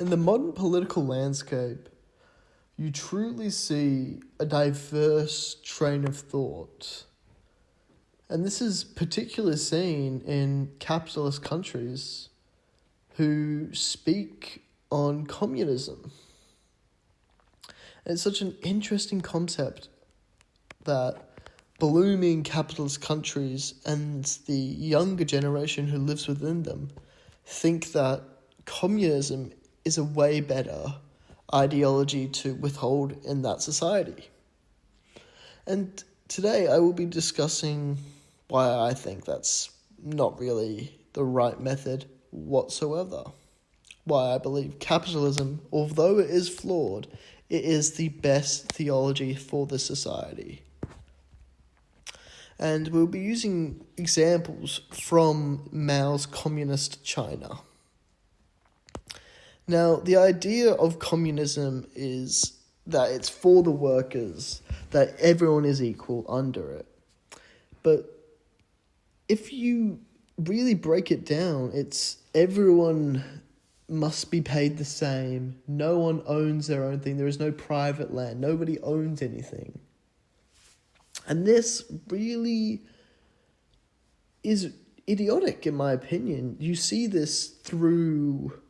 In the modern political landscape, you truly see a diverse train of thought. And this is particularly seen in capitalist countries who speak on communism. And it's such an interesting concept that blooming capitalist countries and the younger generation who lives within them think that communism is a way better ideology to withhold in that society. And today I will be discussing why I think that's not really the right method whatsoever. Why I believe capitalism, although it is flawed, it is the best theology for the society. And we'll be using examples from Mao's communist China. Now, the idea of communism is that it's for the workers, that everyone is equal under it. But if you really break it down, it's everyone must be paid the same. No one owns their own thing. There is no private land. Nobody owns anything. And this really is idiotic, in my opinion. You see this through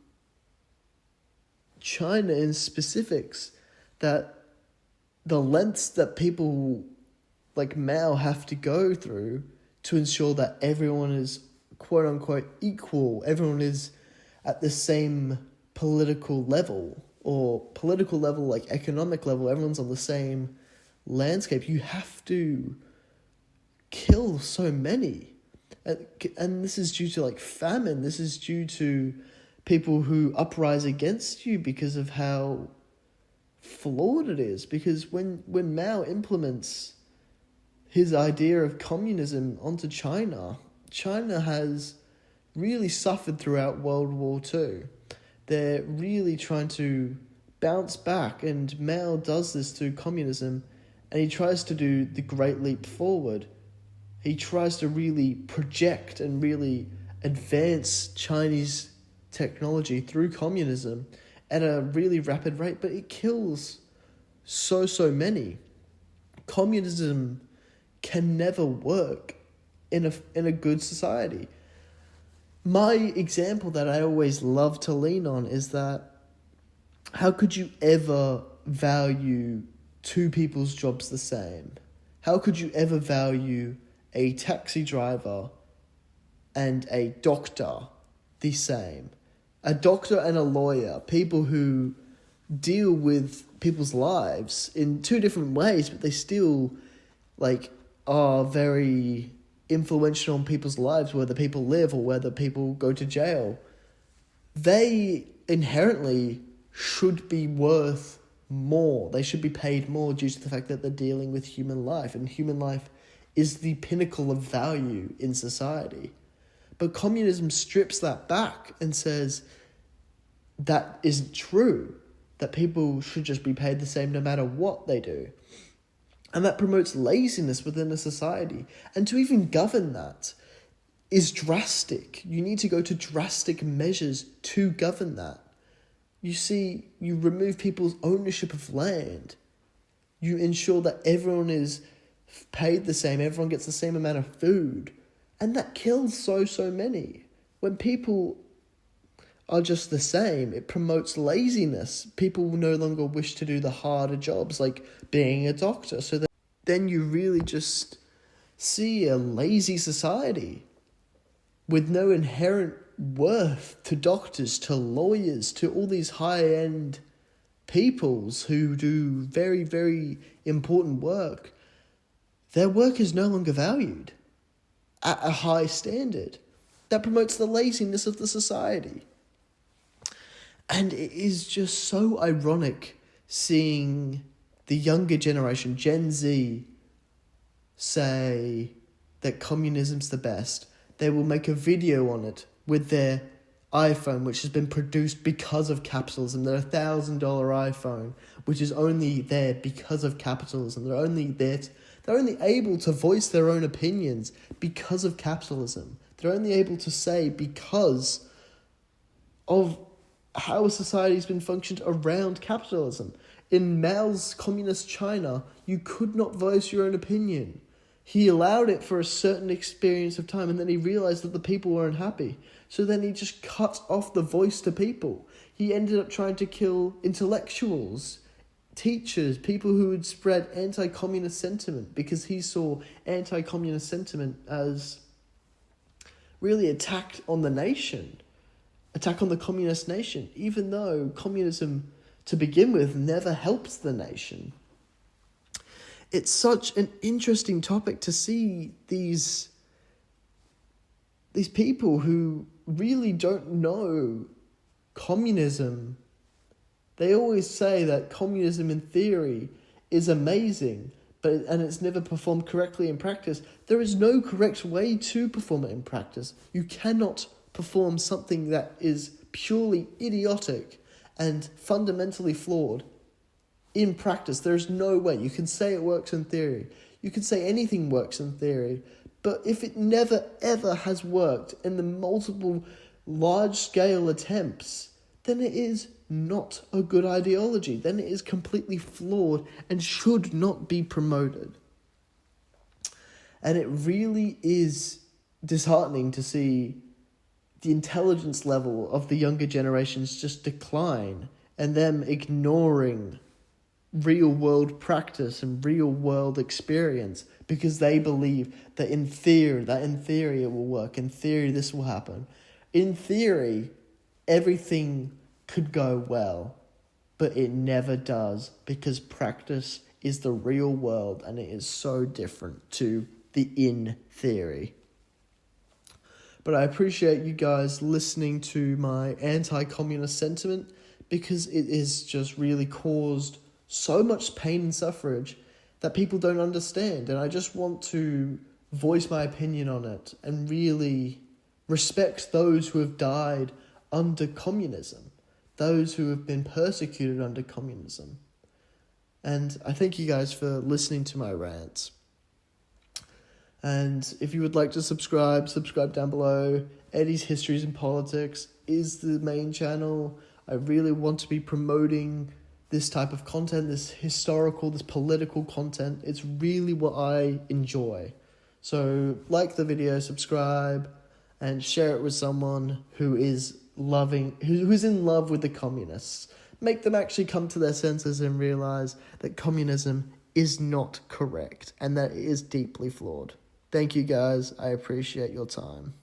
China in specifics, that the lengths that people like Mao have to go through to ensure that everyone is quote unquote equal, everyone is at the same political level, or political level like economic level, everyone's on the same landscape. You have to kill so many. And this is due to like famine, this is due to people who uprise against you because of how flawed it is. Because when Mao implements his idea of communism onto China, China has really suffered throughout World War II. They're really trying to bounce back, and Mao does this through communism, and he tries to do the great leap forward. He tries to really project and really advance Chinese technology through communism at a really rapid rate, but it kills so many. Communism can never work in a good society. My example that I always love to lean on is that how could you ever value two people's jobs the same? How could you ever value a taxi driver and a doctor the same? A doctor and a lawyer, people who deal with people's lives in two different ways, but they still are very influential on people's lives, whether people live or whether people go to jail. They inherently should be worth more. They should be paid more due to the fact that they're dealing with human life, and human life is the pinnacle of value in society. But communism strips that back and says that isn't true, that people should just be paid the same no matter what they do. And that promotes laziness within a society. And to even govern that is drastic. You need to go to drastic measures to govern that. You see, you remove people's ownership of land. You ensure that everyone is paid the same, everyone gets the same amount of food. And that kills so many. When people are just the same, it promotes laziness. People will no longer wish to do the harder jobs, like being a doctor. So then you really just see a lazy society with no inherent worth to doctors, to lawyers, to all these high-end peoples who do very, very important work. Their work is no longer valued at a high standard. That promotes the laziness of the society. And it is just so ironic seeing the younger generation, Gen Z, say that communism's the best. They will make a video on it with their iPhone, which has been produced because of capitalism. Their $1,000 iPhone, which is only there because of capitalism. They're only able to voice their own opinions because of capitalism. They're only able to say because of how society's been functioned around capitalism. In Mao's communist China, you could not voice your own opinion. He allowed it for a certain experience of time, and then he realized that the people were unhappy. So then he just cut off the voice to people. He ended up trying to kill intellectuals, teachers, people who would spread anti-communist sentiment, because he saw anti-communist sentiment as really attack on the nation, attack on the communist nation, even though communism, to begin with, never helps the nation. It's such an interesting topic to see these people who really don't know communism. They always say that communism in theory is amazing, and it's never performed correctly in practice. There is no correct way to perform it in practice. You cannot perform something that is purely idiotic and fundamentally flawed in practice. There's no way. You can say it works in theory. You can say anything works in theory. But if it never ever has worked in the multiple large-scale attempts, then it is not a good ideology. Then it is completely flawed and should not be promoted. And it really is disheartening to see the intelligence level of the younger generations just decline, and them ignoring real-world practice and real-world experience because they believe that in theory it will work. In theory, this will happen. In theory, everything could go well, but it never does, because practice is the real world, and it is so different to the in theory. But I appreciate you guys listening to my anti-communist sentiment, because it has just really caused so much pain and suffrage that people don't understand. And I just want to voice my opinion on it and really respect those who have died under communism, those who have been persecuted under communism. And I thank you guys for listening to my rants. And if you would like to subscribe down below. Eddiez-Historyz-Politicz is the main channel. I really want to be promoting this type of content, this historical, this political content. It's really what I enjoy. So like the video, subscribe, and share it with someone who is who's in love with the communists. Make them actually come to their senses and realize that communism is not correct and that it is deeply flawed. Thank you guys. I appreciate your time.